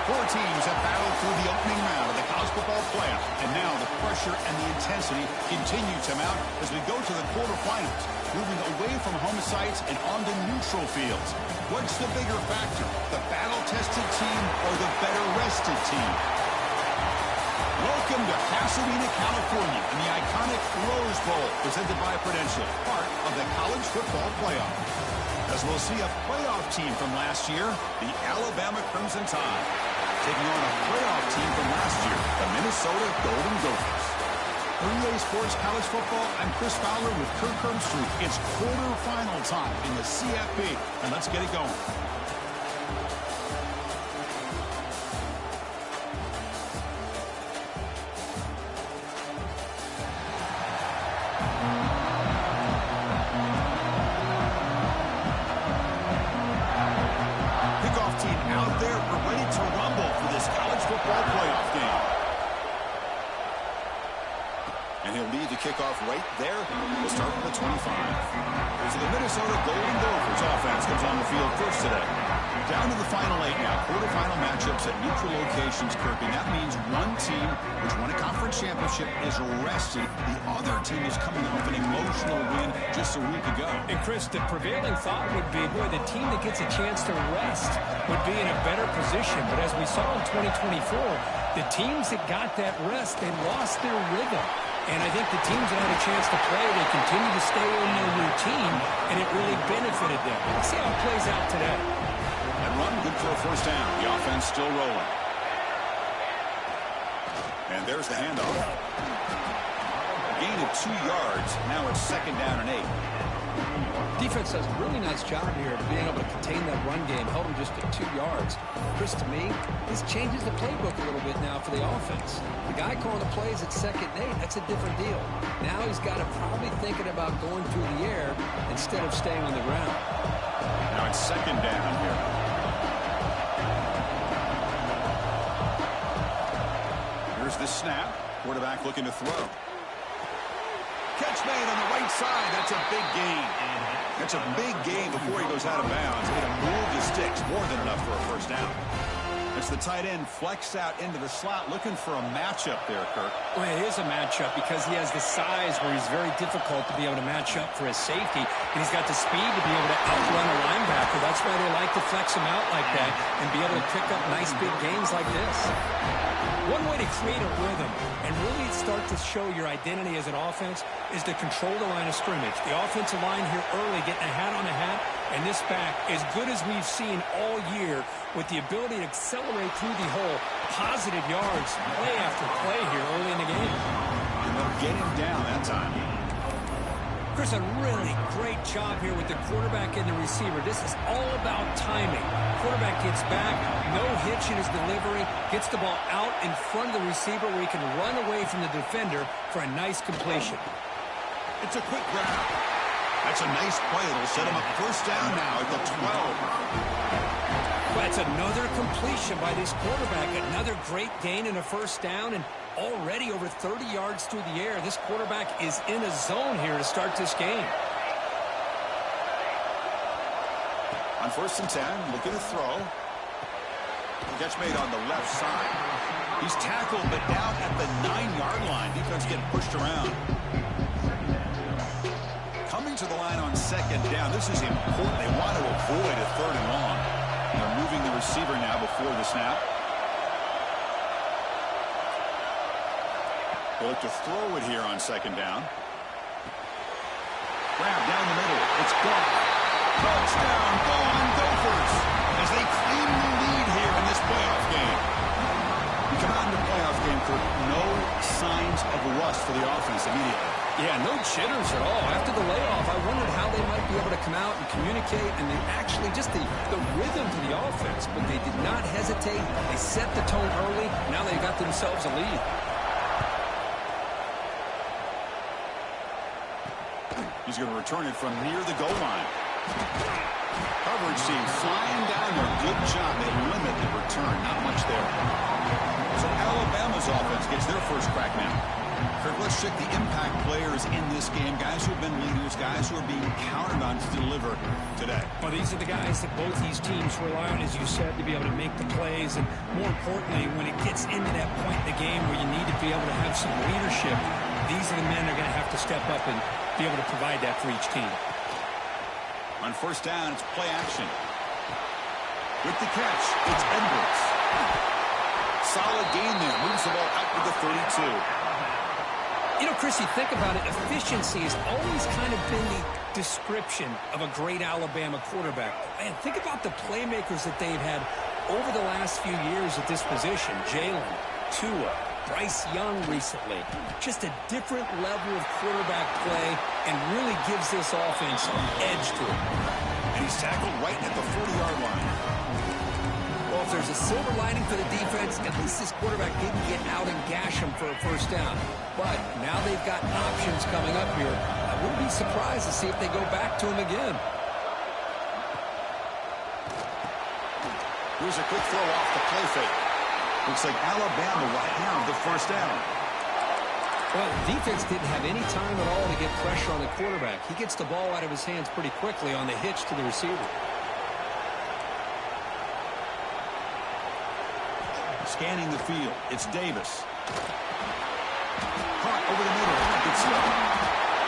Four teams have battled through the opening round of the college football playoff, and now the pressure and the intensity continue to mount as we go to the quarterfinals, moving away from home sites and onto neutral fields. What's the bigger factor, the battle-tested team or the better-rested team? Welcome to Pasadena, California, in the iconic Rose Bowl, presented by Prudential, part of the college football playoff. As we'll see a playoff team from last year, the Alabama Crimson Tide, taking on a playoff team from last year, the Minnesota Golden Gophers. For EA Sports College Football, I'm Chris Fowler with Kirk Herbstreit. It's quarterfinal time in the CFB, and let's get it going. Kickoff right there. We'll start with the 25. Here's the Minnesota Golden Gophers offense comes on the field first today. Down to the final 8 now. Quarterfinal matchups at neutral locations, Kirk, and that means one team which won a conference championship is rested. The other team is coming off an emotional win just a week ago. And Chris, the prevailing thought would be, boy, the team that gets a chance to rest would be in a better position. But as we saw in 2024, the teams that got that rest, they lost their rhythm. And I think the teams that had a chance to play, they continue to stay in their routine, and it really benefited them. Let's see how it plays out today. And run good for a first down. The offense still rolling. And there's the handoff. A gain of 2 yards. Now it's second down and 8. Defense does a really nice job here of being able to contain that run game, held him just at 2 yards. Chris, to me, this changes the playbook a little bit now for the offense. The guy calling the plays at second and 8, that's a different deal. Now he's got to probably thinking about going through the air instead of staying on the ground. Now it's second down here. Here's the snap. Quarterback looking to throw. Catch made on the right side. That's a big gain. That's a big gain before he goes out of bounds. Made him move the sticks. More than enough for a first down. It's the tight end flexed out into the slot, looking for a matchup there, Kirk. Well, it is a matchup because he has the size where he's very difficult to be able to match up for his safety, and he's got the speed to be able to outrun a linebacker. That's why they like to flex him out like that and be able to pick up nice big gains like this. One way to create a rhythm and really start to show your identity as an offense is to control the line of scrimmage. The offensive line here early getting a hat on a hat, and this back, as good as we've seen all year, with the ability to accelerate through the hole, positive yards, play after play here early in the game. And they'll get him down that time. Chris, a really great job here with the quarterback and the receiver. This is all about timing. Quarterback gets back, no hitch in his delivery, gets the ball out in front of the receiver where he can run away from the defender for a nice completion. It's a quick grab. That's a nice play. It'll set him up first down now at the 12. That's another completion by this quarterback. Another great gain in a first down, and already over 30 yards through the air. This quarterback is in a zone here to start this game. On first and 10, looking to throw. The catch made on the left side. He's tackled, but down at the 9-yard line. Defense getting pushed around. Coming to the line on second down. This is important. They want to avoid a third and long. They're moving the receiver now before the snap. They look to throw it here on second down. Grab down the middle. It's gone. Touchdown, Golden Gophers, as they claim the lead here in this playoff game. We come out in the playoff game, Kirk. No signs of rust for the offense immediately. Yeah, no jitters at all. After the layoff, I wondered how they might be able to come out and communicate, and they actually just the rhythm to the offense, but they did not hesitate. They set the tone early. Now they've got themselves a lead. He's going to return it from near the goal line. Coverage team flying down there. Good job. They limit the return. Not much there. So Alabama's offense gets their first crack now. Kirk, let's check the impact players in this game. Guys who have been leaders, guys who are being counted on to deliver today. Well, these are the guys that both these teams rely on, as you said, to be able to make the plays. And more importantly, when it gets into that point in the game where you need to be able to have some leadership, these are the men that are going to have to step up and be able to provide that for each team. On first down, it's play action. With the catch, it's Edwards. Solid gain there. Moves the ball out to the 32. You know, Chris, you think about it, efficiency has always kind of been the description of a great Alabama quarterback. Man, think about the playmakers that they've had over the last few years at this position. Jalen, Tua, Bryce Young recently. Just a different level of quarterback play and really gives this offense an edge to it. And he's tackled right at the 40-yard line. Well, if there's a silver lining for the defense, at least this quarterback didn't get out and gash him for a first down. But now they've got options coming up here. I wouldn't be surprised to see if they go back to him again. Here's a quick throw off the play fake. Looks like Alabama will have the first down. Well, the defense didn't have any time at all to get pressure on the quarterback. He gets the ball out of his hands pretty quickly on the hitch to the receiver. Scanning the field, it's Davis. Caught over the middle. Good stop.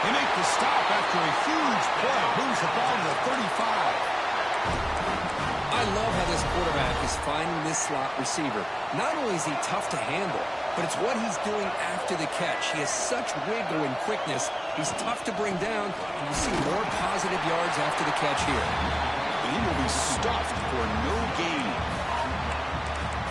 They make the stop after a huge play. Moves the ball to the 35. I love how this quarterback is finding this slot receiver. Not only is he tough to handle, but it's what he's doing after the catch. He has such wiggle and quickness. He's tough to bring down, and you see more positive yards after the catch here. And he will be stuffed for no gain.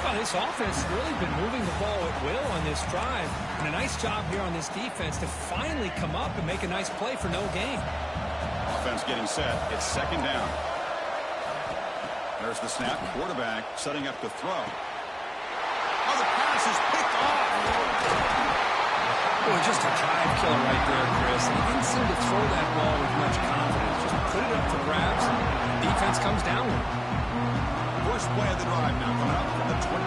Well, this offense has really been moving the ball at will on this drive. And a nice job here on this defense to finally come up and make a nice play for no gain. Offense getting set. It's second down. There's the snap. Quarterback setting up to throw. Oh, the pass is picked off. Boy, just a drive killer right there, Chris. And he didn't seem to throw that ball with much confidence. Just put it up for grabs, and the defense comes down with it. First play of the drive now coming up from the 29.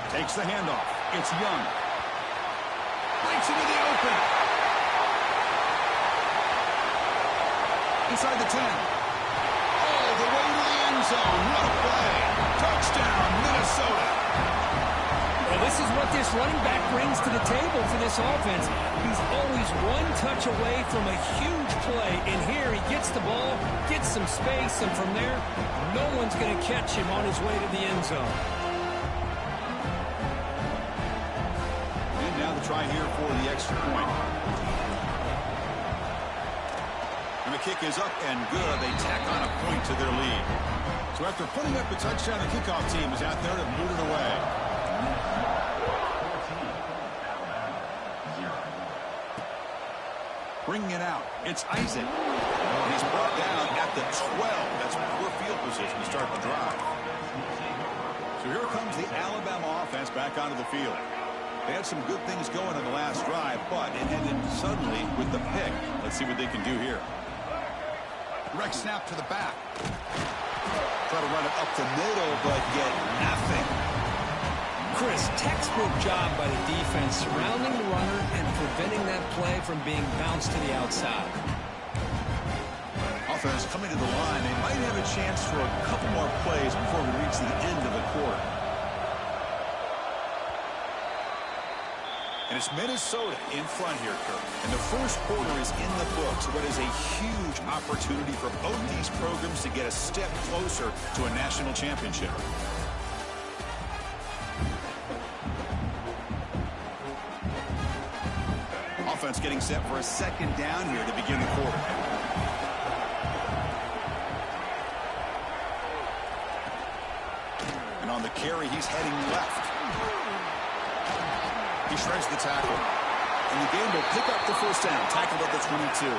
Takes the handoff. It's Young. Breaks into the open. Inside the 10. All the way to the end zone. What a play. Touchdown, Minnesota. Well, this is what this running back brings to the table for this offense. He's always one touch away from a huge play. And here he gets the ball, gets some space, and from there, no one's going to catch him on his way to the end zone. And now the try here for the extra point. And the kick is up and good. They tack on a point to their lead. So after putting up a touchdown, the kickoff team is out there to boot it away. Bringing it out. It's Isaac. And he's brought down at the 12. That's poor field position to start the drive. So here comes the Alabama offense back onto the field. They had some good things going on the last drive, but it ended suddenly with the pick. Let's see what they can do here. Direct snap to the back. Try to run it up the middle, but get nothing. Chris, textbook job by the defense surrounding the runner and preventing that play from being bounced to the outside. Offense coming to the line. They might have a chance for a couple more plays before we reach the end of the quarter. And it's Minnesota in front here, Kirk. And the first quarter is in the books. What is a huge opportunity for both these programs to get a step closer to a national championship. Offense getting set for a second down here to begin the quarter. And on the carry, he's heading left. He shreds the tackle. And the game will pick up the first down. Tackled at the 22.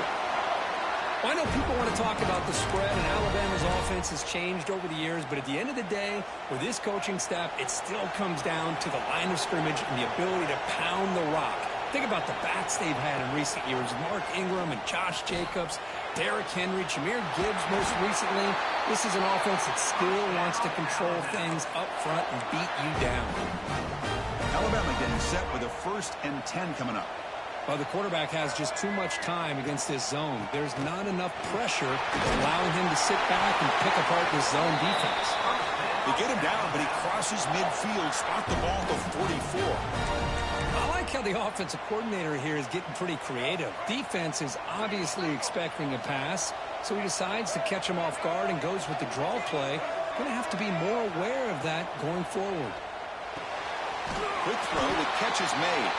Well, I know people want to talk about the spread, and Alabama's offense has changed over the years, but at the end of the day, with this coaching staff, it still comes down to the line of scrimmage and the ability to pound the rock. Think about the backs they've had in recent years. Mark Ingram and Josh Jacobs, Derrick Henry, Jahmyr Gibbs most recently. This is an offense that still wants to control things up front and beat you down. Alabama getting set with a 1st and 10 coming up. Well, the quarterback has just too much time against this zone. There's not enough pressure allowing him to sit back and pick apart this zone defense. They get him down, but he crosses midfield, spot the ball at the 44. I like how the offensive coordinator here is getting pretty creative. Defense is obviously expecting a pass, so he decides to catch him off guard and goes with the draw play. Going to have to be more aware of that going forward. Quick throw, the catch is made.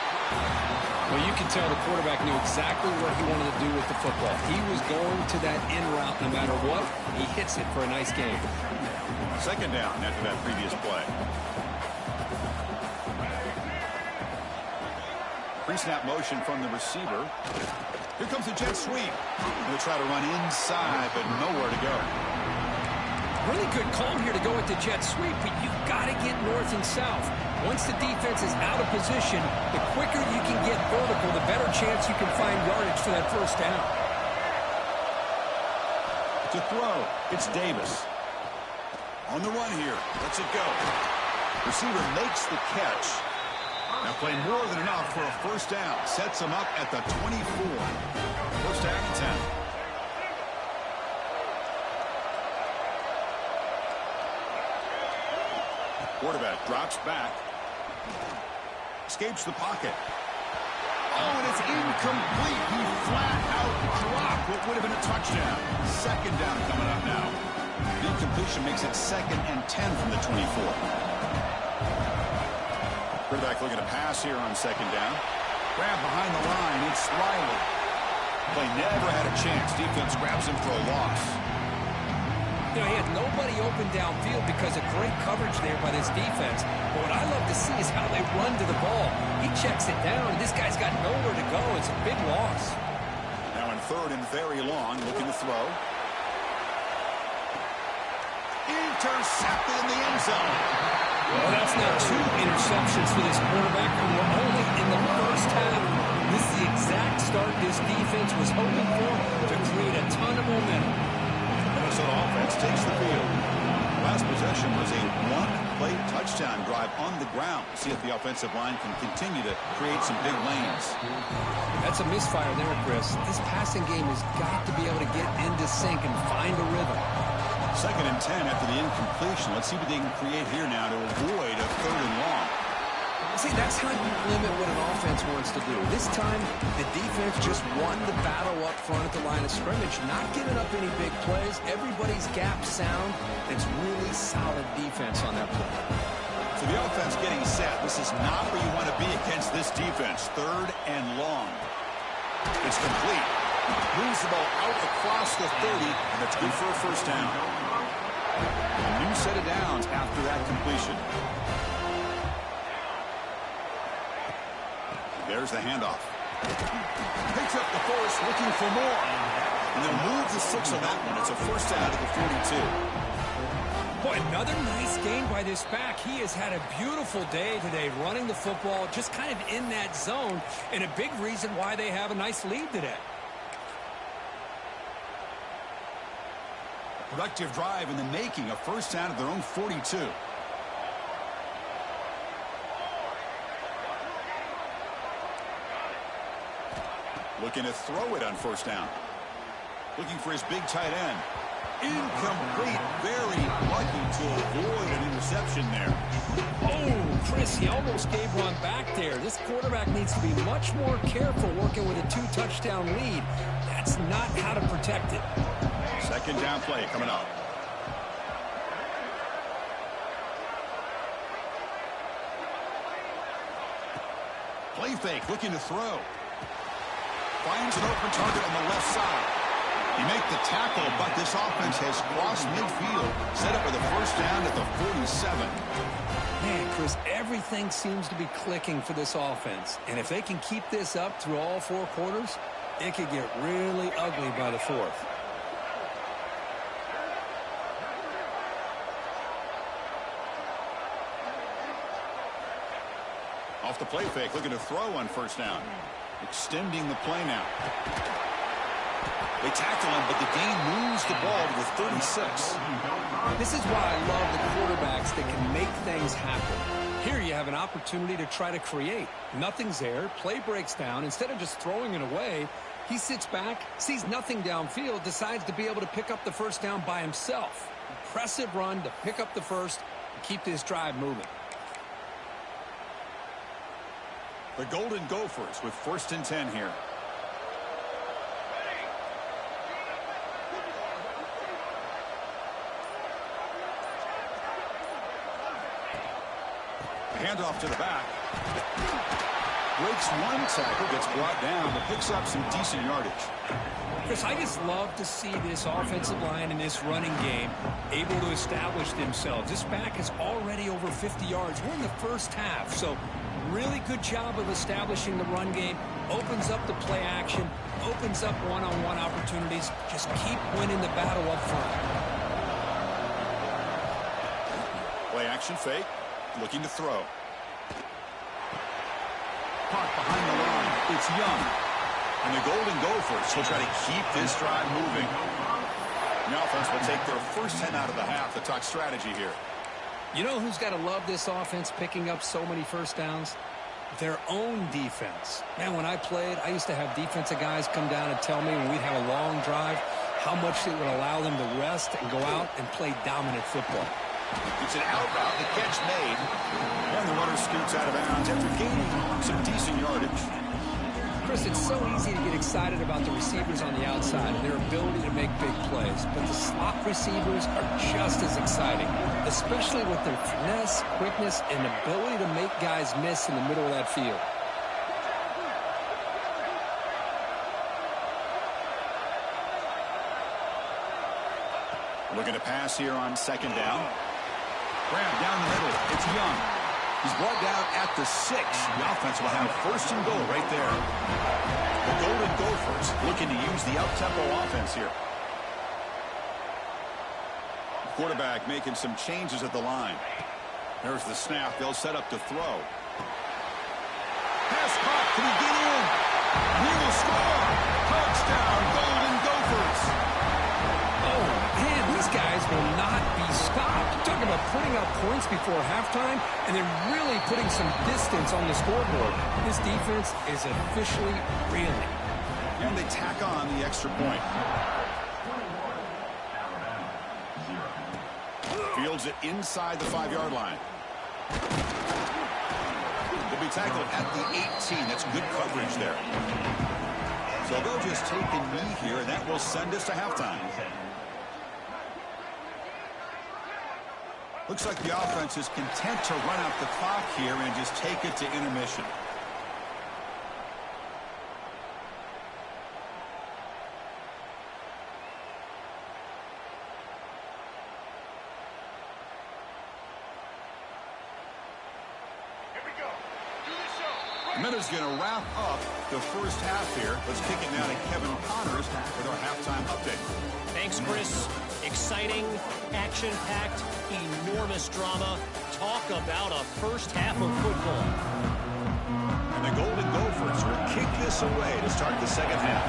Well, you can tell the quarterback knew exactly what he wanted to do with the football. He was going to that in route no matter what. He hits it for a nice game. 2nd down after that previous play. Pre-snap motion from the receiver. Here comes the jet sweep. They'll try to run inside, but nowhere to go. Really good call here to go with the jet sweep, but you've got to get north and south. Once the defense is out of position, the quicker you can get vertical, the better chance you can find yardage for that 1st down. To throw, it's Davis. On the run here, lets it go. Receiver makes the catch. Now playing more than enough for a 1st down. Sets him up at the 24. 1st down and 10. Quarterback drops back. Escapes the pocket. Oh, and it's incomplete. He flat out dropped what would have been a touchdown. 2nd down coming up now. The incompletion makes it 2nd and 10 from the 24. Quarterback looking to pass here on 2nd down. Grab behind the line. It's Riley. Play never had a chance. Defense grabs him for a loss. You know, he had nobody open downfield because of great coverage there by this defense. But what I love to see is how they run to the ball. He checks it down, and this guy's got nowhere to go. It's a big loss. Now in 3rd and very long, looking to throw. Intercepted in the end zone. Well, that's now 2 interceptions for this quarterback, and we're only in the 1st half. This is the exact start this defense was hoping for to create a ton of momentum. Minnesota offense takes the field. Last possession was a 1-play touchdown drive on the ground. See if the offensive line can continue to create some big lanes. That's a misfire there, Chris. This passing game has got to be able to get into sync and find a rhythm. 2nd and 10 after the incompletion. Let's see what they can create here now to avoid a 3rd and long. See, that's how you limit what an offense wants to do. This time, the defense just won the battle up front at the line of scrimmage, not giving up any big plays. Everybody's gap sound. It's really solid defense on that play. So the offense getting set. This is not where you want to be against this defense. 3rd and long. It's complete. Moves the ball out across the 30, and that's good for a 1st down. A new set of downs after that completion. There's the handoff. Picks up the force, looking for more. And they'll move the 6 on that one. It's a 1st down at the 42. Boy, another nice game by this back. He has had a beautiful day today running the football, just kind of in that zone, and a big reason why they have a nice lead today. Productive drive in the making, a 1st down at their own 42. Looking to throw it on 1st down. Looking for his big tight end. Incomplete. Very lucky to avoid an interception there. Oh, Chris, he almost gave one back there. This quarterback needs to be much more careful working with a 2-touchdown lead. That's not how to protect it. 2nd down play coming up. Play fake, looking to throw. Finds an open target on the left side. He make the tackle, but this offense has crossed midfield. Set up with a 1st down at the 47. Man, Chris, everything seems to be clicking for this offense. And if they can keep this up through all 4 quarters, it could get really ugly by the 4th. Off the play fake, looking to throw on 1st down. Extending the play now. They tackle him, but the gain moves the ball to the 36. This is why I love the quarterbacks that can make things happen. Here you have an opportunity to try to create. Nothing's there. Play breaks down. Instead of just throwing it away, he sits back, sees nothing downfield, decides to be able to pick up the first down by himself. Impressive run to pick up the first and keep this drive moving. The Golden Gophers with 1st and 10 here. Handoff to the back. Breaks one tackle, gets brought down, but picks up some decent yardage. Chris, I just love to see this offensive line in this running game able to establish themselves. This back is already over 50 yards. We're in the first half, so really good job of establishing the run game. Opens up the play action, opens up one-on-one opportunities. Just keep winning the battle up front. Play action fake. Looking to throw. Caught behind the line. It's Young. And the Golden Gophers will try to keep this drive moving. The offense will take their first 10 out of the half. The talk strategy here. You know who's got to love this offense picking up so many first downs? Their own defense. Man, when I played, I used to have defensive guys come down and tell me when we'd have a long drive how much it would allow them to rest and go out and play dominant football. It's an out route, the catch made, and the runner scoots out of bounds after gaining some decent yardage. Chris, it's so easy to get excited about the receivers on the outside and their ability to make big plays, but the slot receivers are just as exciting, especially with their finesse, quickness, and ability to make guys miss in the middle of that field. Looking to pass here on 2nd down. Grab down the middle. It's Young. He's brought down at the 6. The offense will have 1st and goal right there. The Golden Gophers looking to use the up-tempo offense here. Quarterback making some changes at the line. There's the snap. They'll set up to throw. Pass caught. Can he get in? He will score. Touchdown, Golden Gophers. Oh, man, these guys will not be stopped. Talking about putting up points before halftime and then really putting some distance on the scoreboard. This defense is officially reeling. And they tack on the extra point. Fields it inside the 5-yard line. They'll be tackled at the 18. That's good coverage there. So they'll just take a knee here, and that will send us to halftime. Looks like the offense is content to run out the clock here and just take it to intermission. Minutes going to wrap up the first half here. Let's kick it now to Kevin Connors with our halftime update. Thanks, Chris. Exciting, action-packed, enormous drama. Talk about a first half of football. And the Golden Gophers will kick this away to start the second half.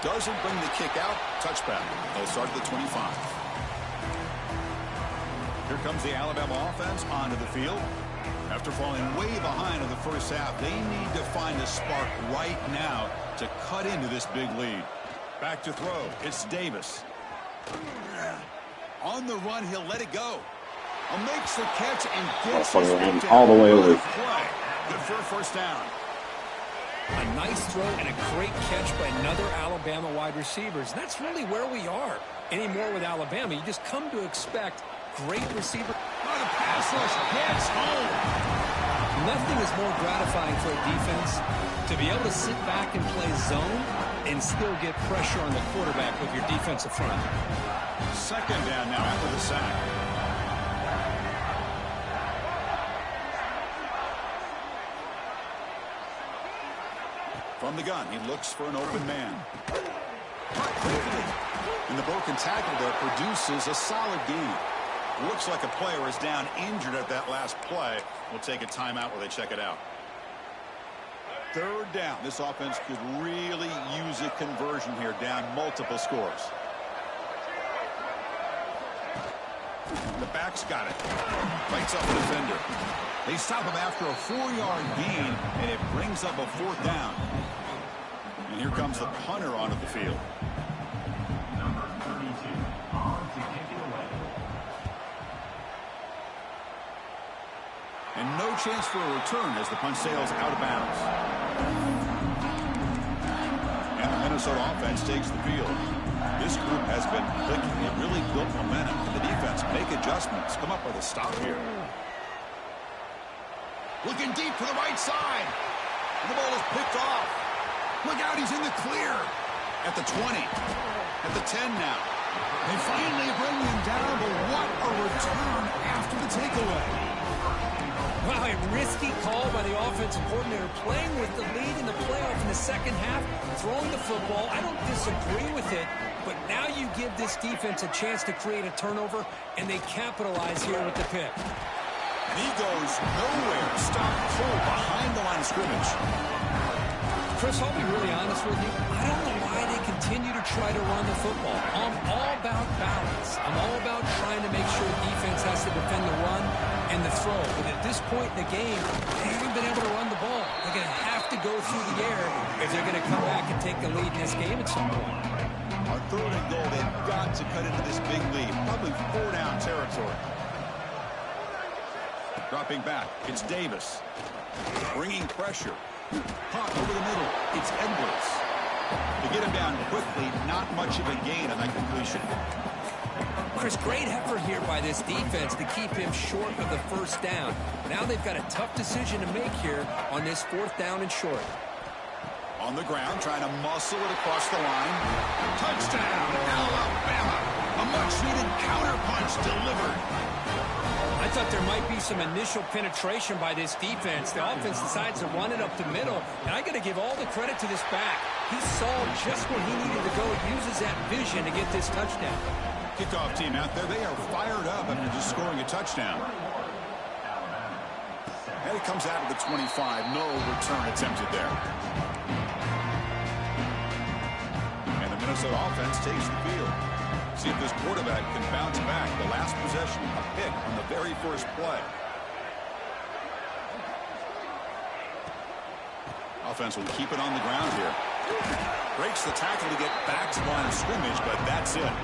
Doesn't bring the kick out. Touchback. They'll start at the 25. Here comes the Alabama offense onto the field. After falling way behind in the first half, they need to find a spark right now to cut into this big lead. Back to throw. It's Davis. On the run, he'll let it go. Makes the catch and gets his all the way over. Play. Good for a first down. A nice throw and a great catch by another Alabama wide receivers. That's really where we are. Anymore with Alabama, you just come to expect great receiver. Oh, the pass rush gets home. Nothing is more gratifying for a defense to be able to sit back and play zone and still get pressure on the quarterback with your defensive front. Second down now after the sack. From the gun, he looks for an open man. And the broken tackle there produces a solid gain. Looks like a player is down injured at that last play. We'll take a timeout while they check it out. Third down. This offense could really use a conversion here, down multiple scores. The back's got it. Fights up the defender. They stop him after a 4-yard gain, and it brings up a 4th down. And here comes the punter onto the field. Number 32, on to kick it away. And no chance for a return as the punt sails out of bounds. And the Minnesota offense takes the field. This group has been clicking. It really built momentum. And the defense make adjustments. Come up with a stop here. Looking deep for the right side. And the ball is picked off. Look out, he's in the clear. At the 20. At the 10 now. They finally bring him down, but what a return after the takeaway. Wow, a risky call by the offensive coordinator, playing with the lead in the playoff in the second half, throwing the football. I don't disagree with it, but now you give this defense a chance to create a turnover, and they capitalize here with the pick. And he goes nowhere. Stopped cold behind the line of scrimmage. Chris, I'll be really honest with you. I don't know why they continue to try to run the football. I'm all about balance. I'm all about trying to make sure the defense has to defend the run and the throw. But at this point in the game, they haven't been able to run the ball. They're going to have to go through the air if they're going to come back and take the lead in this game at some point. On 3rd and goal, they've got to cut into this big lead. Probably 4-down territory. Dropping back, it's Davis. Bringing pressure. Pop over the middle. It's Edwards. To get him down quickly, not much of a gain on that completion. Chris, great effort here by this defense to keep him short of the 1st down. Now they've got a tough decision to make here on this 4th down and short. On the ground, trying to muscle it across the line. Touchdown, Alabama. A much-needed counter-punch delivered. I thought there might be some initial penetration by this defense. The offense decides to run it up the middle, and I got to give all the credit to this back. He saw just where he needed to go, uses that vision to get this touchdown. Kickoff team out there, they are fired up after just scoring a touchdown. And it comes out of the 25. No return attempted there. And the Minnesota offense takes the field. See if this quarterback can bounce back. The last possession, a pick on the very first play. Offense will keep it on the ground here. Breaks the tackle to get back to the line of scrimmage, but that's it.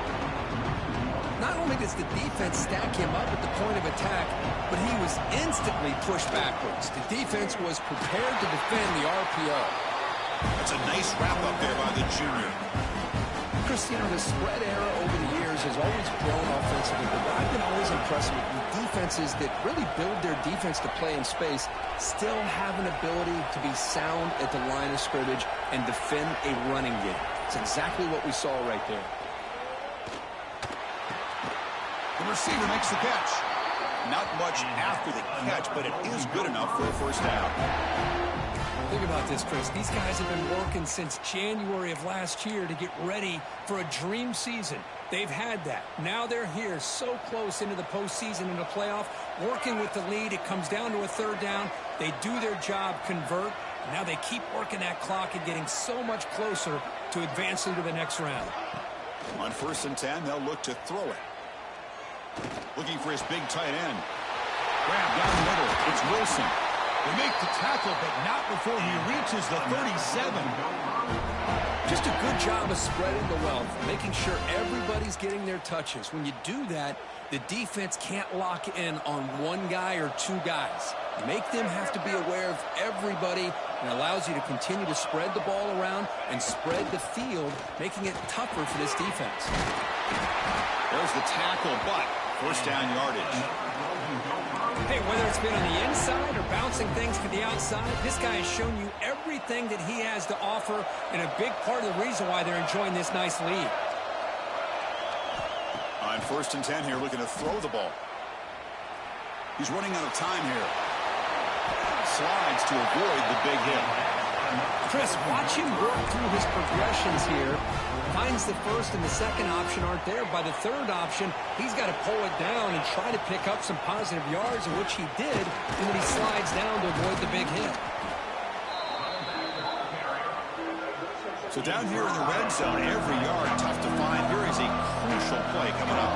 Not only does the defense stack him up at the point of attack, but he was instantly pushed backwards. The defense was prepared to defend the RPO. That's a nice wrap-up there by the junior. Chris, you know, the spread era over the years has always grown offensively, but I've been always impressed with defenses that really build their defense to play in space, still have an ability to be sound at the line of scrimmage and defend a running game. It's exactly what we saw right there. The receiver makes the catch. Not much after the catch, but it is good enough for a 1st down. Think about this, Chris. These guys have been working since January of last year to get ready for a dream season. They've had that. Now they're here so close into the postseason and the playoff, working with the lead. It comes down to a 3rd down. They do their job, convert. Now they keep working that clock and getting so much closer to advancing to the next round. On 1st and 10, they'll look to throw it. Looking for his big tight end. Grab down the middle. It's Wilson. They make the tackle, but not before he reaches the 37. Just a good job of spreading the wealth, making sure everybody's getting their touches. When you do that, the defense can't lock in on one guy or 2 guys. Make them have to be aware of everybody, and allows you to continue to spread the ball around and spread the field, making it tougher for this defense. There's the tackle, but 1st down yardage. Hey, whether it's been on the inside or bouncing things to the outside, this guy has shown you everything that he has to offer, and a big part of the reason why they're enjoying this nice lead. On 1st and 10 here, looking to throw the ball. He's running out of time here. Slides to avoid the big hit. Chris, watch him work through his progressions here. Finds the 1st and the 2nd option aren't there. By the 3rd option, he's got to pull it down and try to pick up some positive yards, which he did, and then he slides down to avoid the big hit. So down here in the red zone, every yard tough to find. Here is a crucial play coming up.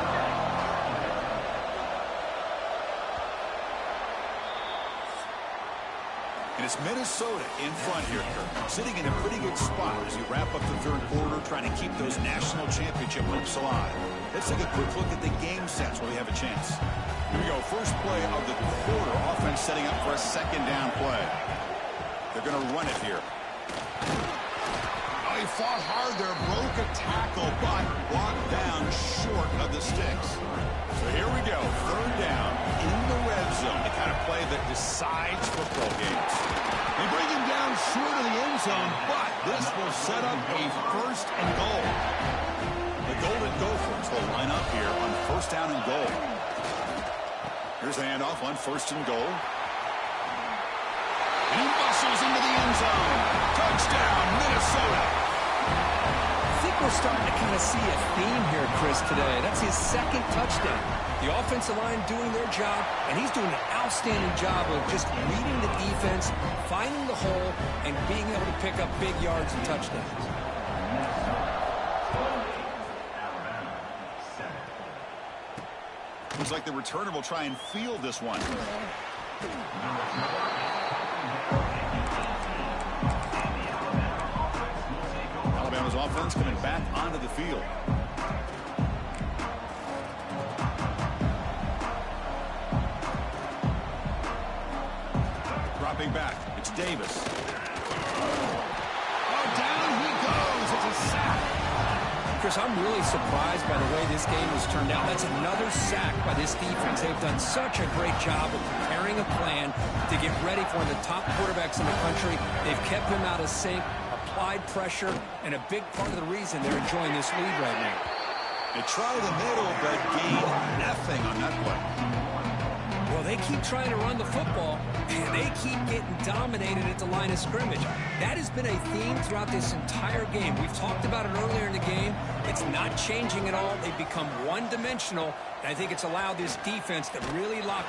And it's Minnesota in front here, Kirk, sitting in a pretty good spot as you wrap up the third quarter, trying to keep those national championship hopes alive. Let's take a quick look at the game sets where we have a chance. Here we go, first play of the quarter. Offense setting up for a second down play. They're going to run it here. Oh, he fought hard there, broke a tackle, but walked down short of the sticks. So here we go, third down in the red zone, the kind of play that decides football games. They bring him down short of the end zone, but this will set up a first and goal. The Golden Gophers will line up here on first down and goal. Here's the handoff on first and goal. And he bustles into the end zone. Touchdown, Minnesota. I think we're starting to kind of see a theme here, Chris, today. That's his second touchdown. The offensive line doing their job, and he's doing an outstanding job of just reading the defense, finding the hole, and being able to pick up big yards and touchdowns. Looks like the returner will try and field this one. Alabama's offense coming back onto the field. Dropping back, it's Davis. Oh, down he goes. It's a sack. Chris, I'm really surprised by the way this game has turned out. That's another sack by this defense. They've done such a great job of preparing a plan to get ready for one of the top quarterbacks in the country. They've kept him out of sync, applied pressure, and a big part of the reason they're enjoying this lead right now. They try the middle, but gain nothing on that play. Well, they keep trying to run the football, and they keep getting dominated at the line of scrimmage. That has been a theme throughout this entire game. We've talked about it earlier in the game. It's not changing at all. They've become one-dimensional, and I think it's allowed this defense to really lock.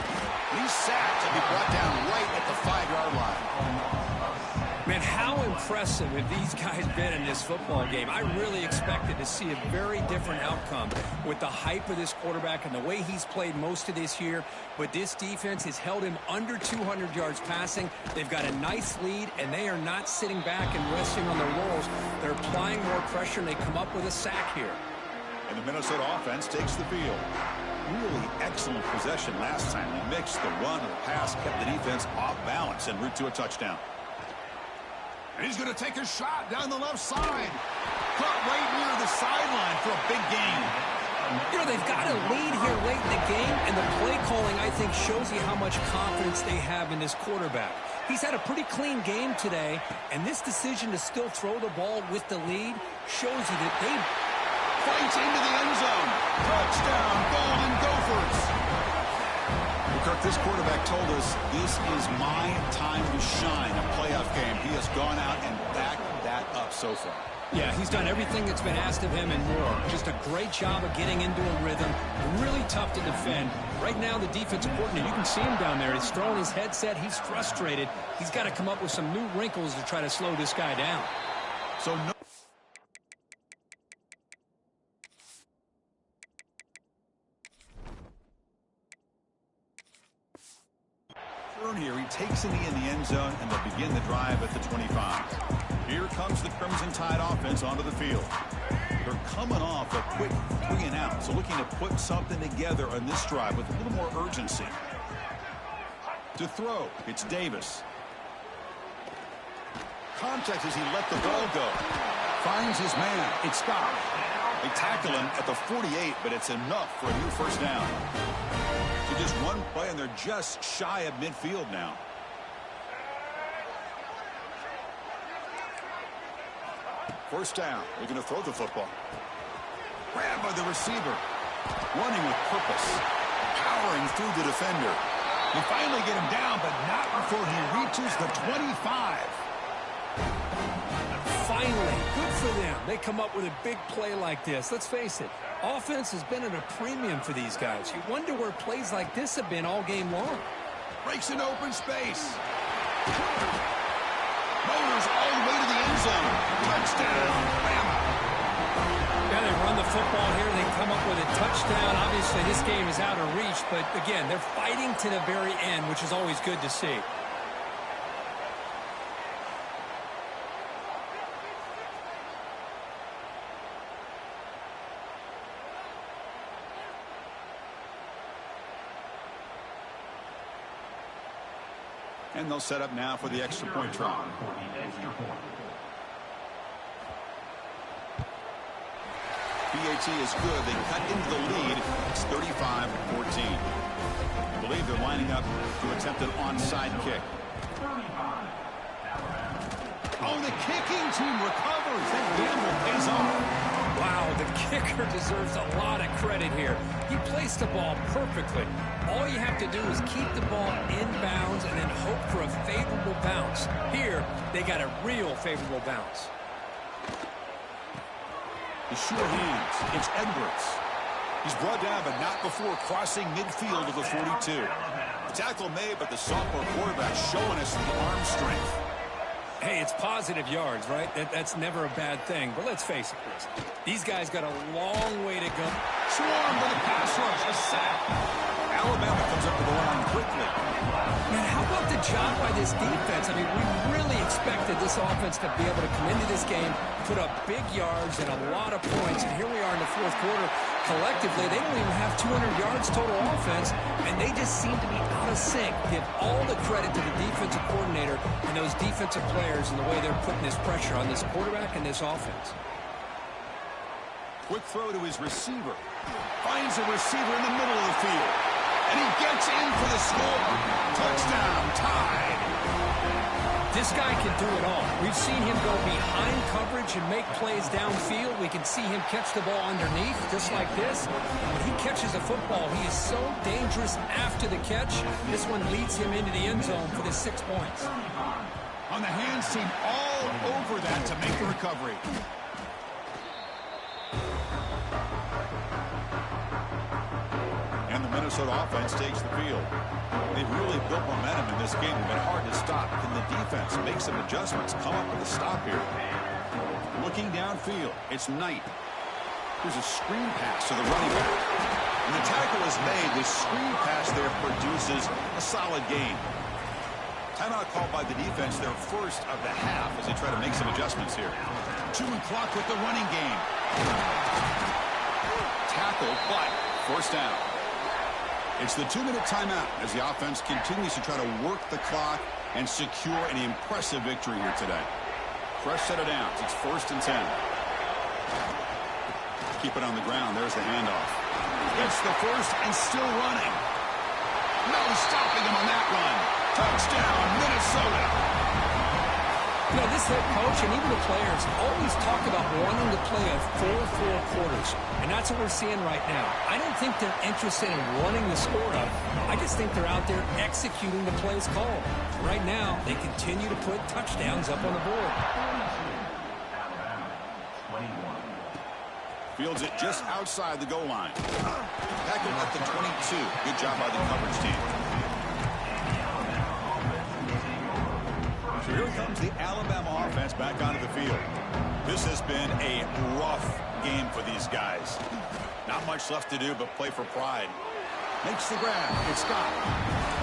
These sacks will be brought down right at the 5-yard line. Man, how impressive have these guys been in this football game? I really expected to see a very different outcome with the hype of this quarterback and the way he's played most of this year. But this defense has held him under 200 yards passing. They've got a nice lead, and they are not sitting back and resting on their laurels. They're applying more pressure, and they come up with a sack here. And the Minnesota offense takes the field. Really excellent possession last time. They mixed the run and the pass, kept the defense off balance en route to a touchdown. And he's going to take a shot down the left side. Caught right near the sideline for a big gain. You know, they've got a lead here late in the game, and the play calling, I think, shows you how much confidence they have in this quarterback. He's had a pretty clean game today, and this decision to still throw the ball with the lead shows you that they fights into the end zone. Touchdown, Golden Gophers. Kirk, this quarterback told us this is my time to shine, a playoff game. He has gone out and backed that up so far. Yeah, he's done everything that's been asked of him and more. Just a great job of getting into a rhythm. Really tough to defend. Right now, the defensive coordinator, you can see him down there. He's throwing his headset. He's frustrated. He's got to come up with some new wrinkles to try to slow this guy down. So no. Here he takes a knee in the end zone, and they'll begin the drive at the 25. Here comes the Crimson Tide offense onto the field. They're coming off a quick 3-and-out, so looking to put something together on this drive with a little more urgency. To throw, it's Davis. Contact as he let the ball go. Finds his man. It's Scott. They tackle him at the 48, but it's enough for a new first down. So just one play, and they're just shy of midfield now. First down. They're going to throw the football. Grabbed by the receiver. Running with purpose. Powering through the defender. They finally get him down, but not before he reaches the 25. Finally, good for them. They come up with a big play like this. Let's face it, offense has been at a premium for these guys. You wonder where plays like this have been all game long. Breaks an open space. Motors all the way to the end zone. Touchdown, Bama. Yeah, they run the football here. They come up with a touchdown. Obviously, this game is out of reach, but again, they're fighting to the very end, which is always good to see. And they'll set up now for the extra point try. PAT is good. They cut into the lead. It's 35-14. I believe they're lining up to attempt an onside kick. Oh, the kicking team recovers. That gamble pays off. Wow, the kicker deserves a lot of credit here. He placed the ball perfectly. All you have to do is keep the ball in bounds and then hope for a favorable bounce. Here, they got a real favorable bounce. The sure hands. It's Edwards. He's brought down, but not before crossing midfield of the 42. The tackle made, but the sophomore quarterback showing us the arm strength. Hey, it's positive yards, right? That's never a bad thing. But let's face it, Chris. These guys got a long way to go. Swarm with a pass rush. A sack. Alabama comes up to the line quickly. Man, how about the job by this defense? I mean, we really expected this offense to be able to come into this game, put up big yards and a lot of points. And here we are in the fourth quarter. Collectively, they don't even have 200 yards total offense, and they just seem to be out of sync. Give all the credit to the defensive coordinator and those defensive players and the way they're putting this pressure on this quarterback and this offense. Quick throw to his receiver. Finds a receiver in the middle of the field. And he gets in for the score. Touchdown, tied. This guy can do it all. We've seen him go behind coverage and make plays downfield. We can see him catch the ball underneath, just like this. When he catches a football, he is so dangerous after the catch. This one leads him into the end zone for the 6 points. On the hands team, all over that to make the recovery. And the Minnesota offense takes the field. They've really built momentum in this game. It's been hard to stop. Can the defense make some adjustments, come up with a stop here? Looking downfield, it's Knight. Here's a screen pass to the running back. When the tackle is made, the screen pass there produces a solid gain. Timeout called by the defense, their first of the half as they try to make some adjustments here. 2 and clock with the running game. Tackle, but forced down. It's the 2-minute timeout as the offense continues to try to work the clock and secure an impressive victory here today. Fresh set of downs. It's 1st and 10. Keep it on the ground. There's the handoff. Gets the first and still running. No stopping him on that run. Touchdown, Minnesota. You know, this head coach and even the players always talk about wanting to play a 4-4 quarters, and that's what we're seeing right now. I don't think they're interested in running the score up. I just think they're out there executing the plays called. Right now, they continue to put touchdowns up on the board. Fields it just outside the goal line. Tackled at the 22. Good job by the coverage team. So here comes the Alabama offense back onto the field. This has been a rough game for these guys. Not much left to do but play for pride. Makes the grab. It's Scott.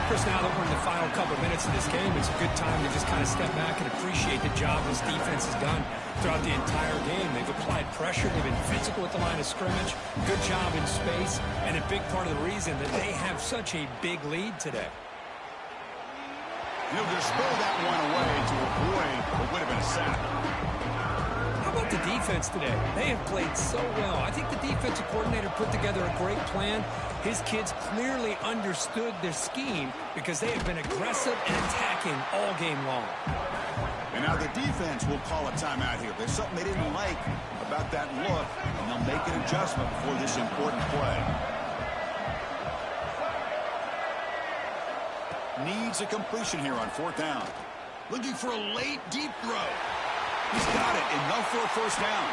Chris, now that we're in the final couple minutes of this game, it's a good time to just kind of step back and appreciate the job this defense has done throughout the entire game. They've applied pressure. They've been physical at the line of scrimmage. Good job in space, and a big part of the reason that they have such a big lead today. He'll just throw that one away to avoid what would have been a sack. How about the defense today? They have played so well. I think the defensive coordinator put together a great plan. His kids clearly understood their scheme because they have been aggressive and attacking all game long. And now the defense will call a timeout here. There's something they didn't like about that look, and they'll make an adjustment for this important play. Needs a completion here on 4th down. Looking for a late, deep throw. He's got it. Enough for a first down.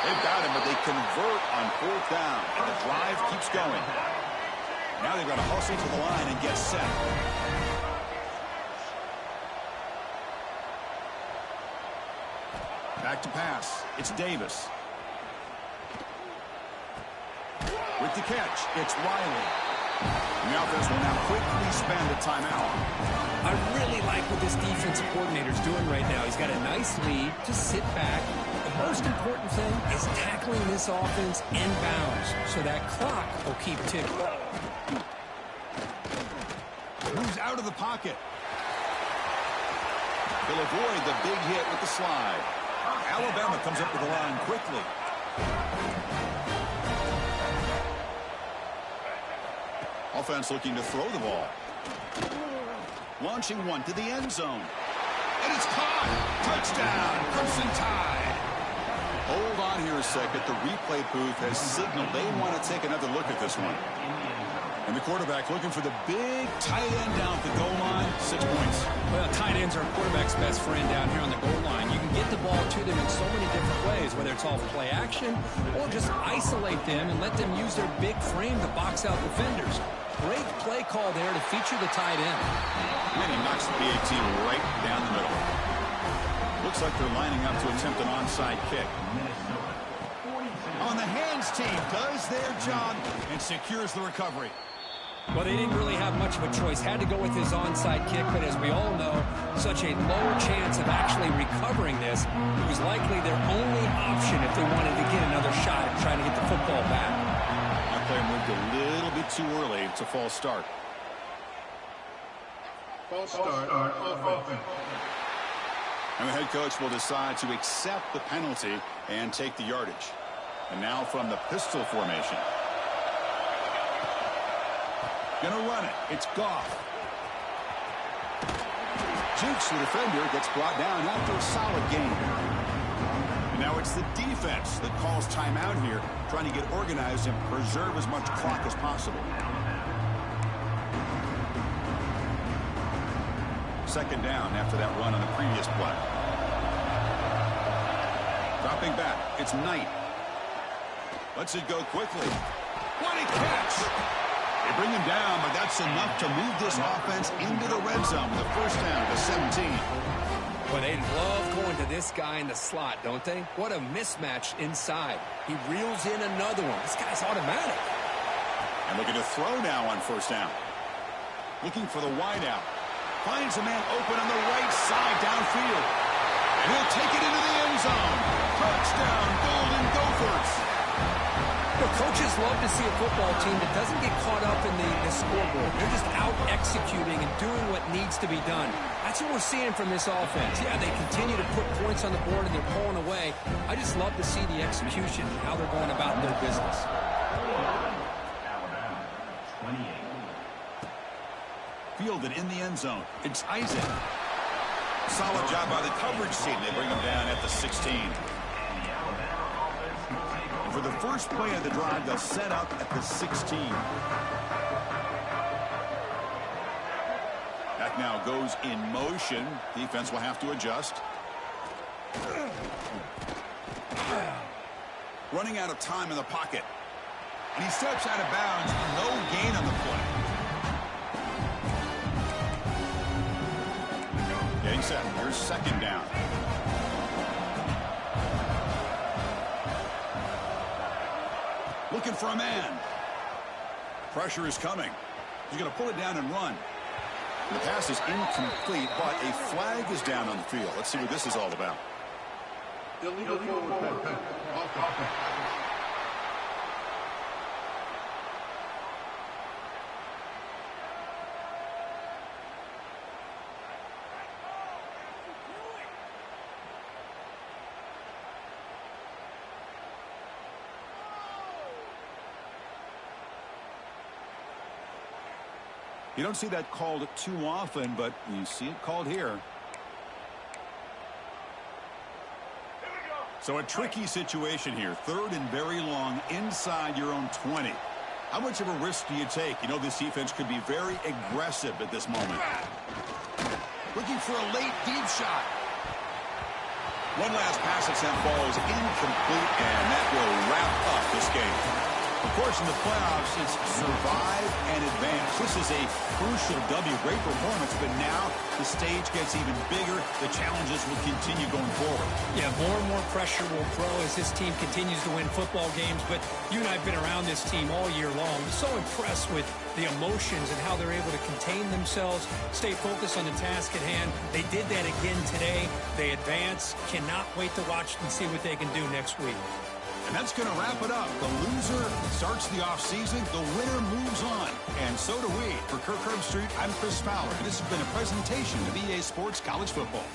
They've got him, but they convert on 4th down, and the drive keeps going. Now they've got to hustle to the line and get set. Back to pass. It's Davis. With the catch, it's Riley. And the offense will now quickly spend a timeout. I really like what this defensive coordinator is doing right now. He's got a nice lead. Just sit back. The most important thing is tackling this offense inbounds so that clock will keep ticking. Moves out of the pocket. He'll avoid the big hit with the slide. Alabama comes up with the line quickly. Offense looking to throw the ball. Launching one to the end zone. And it's caught. Touchdown, Crimson Tide. Hold on here a second. The replay booth has signaled they want to take another look at this one. And the quarterback looking for the big tight end down at the goal line. 6 points. Well, tight ends are a quarterback's best friend down here on the goal line. You can get the ball to them in so many different ways, whether it's off play action or just isolate them and let them use their big frame to box out defenders. Great play call there to feature the tight end. And he knocks the PAT right down the middle. Looks like they're lining up to attempt an onside kick. On the hands team does their job and secures the recovery. Well, they didn't really have much of a choice. Had to go with his onside kick, but as we all know, such a low chance of actually recovering this. It was likely their only option if they wanted to get another shot at trying to get the football back. That player moved a little bit too early. It's a false start. False start offense. And the head coach will decide to accept the penalty and take the yardage. And now from the pistol formation. Gonna run it. It's Goff. Jukes the defender, gets brought down after a solid game. And now it's the defense that calls timeout here, trying to get organized and preserve as much clock as possible. Second down after that run on the previous play. Dropping back, it's Knight. Lets it go quickly. What a catch! They bring him down, but that's enough to move this offense into the red zone with a first down to 17. Well, they love going to this guy in the slot, don't they? What a mismatch inside. He reels in another one. This guy's automatic. And looking to throw now on first down. Looking for the wideout. Finds a man open on the right side downfield. And he'll take it into the end zone. Touchdown, Golden Gophers. Well, coaches love to see a football team that doesn't get caught up in the scoreboard. They're just out executing and doing what needs to be done. That's what we're seeing from this offense. Yeah, they continue to put points on the board and they're pulling away. I just love to see the execution, how they're going about their business. Alabama, 28. Fielded in the end zone. It's Isaac. Solid job by the coverage team. They bring him down at the 16. For the first play of the drive, they'll set up at the 16. That now goes in motion. Defense will have to adjust. Running out of time in the pocket. And he steps out of bounds. No gain on the play. Getting set. Here's second down. Looking for a man. Pressure is coming. He's going to pull it down and run. The pass is incomplete, but a flag is down on the field. Let's see what this is all about. Illegal forward. You don't see that called too often, but you see it called here. So a tricky situation here. Third and very long inside your own 20. How much of a risk do you take? You know this defense could be very aggressive at this moment. Looking for a late deep shot. One last pass attempt falls incomplete, and that will wrap up this game. Of course, in the playoffs, it's survive and advance. This is a crucial W. Great performance, but now the stage gets even bigger. The challenges will continue going forward. Yeah, more and more pressure will grow as this team continues to win football games. But you and I have been around this team all year long. So impressed with the emotions and how they're able to contain themselves, stay focused on the task at hand. They did that again today. They advance. Cannot wait to watch and see what they can do next week. And that's going to wrap it up. The loser starts the offseason. The winner moves on. And so do we. For Kirk Herbstreit, I'm Chris Fowler. And this has been a presentation of EA Sports College Football.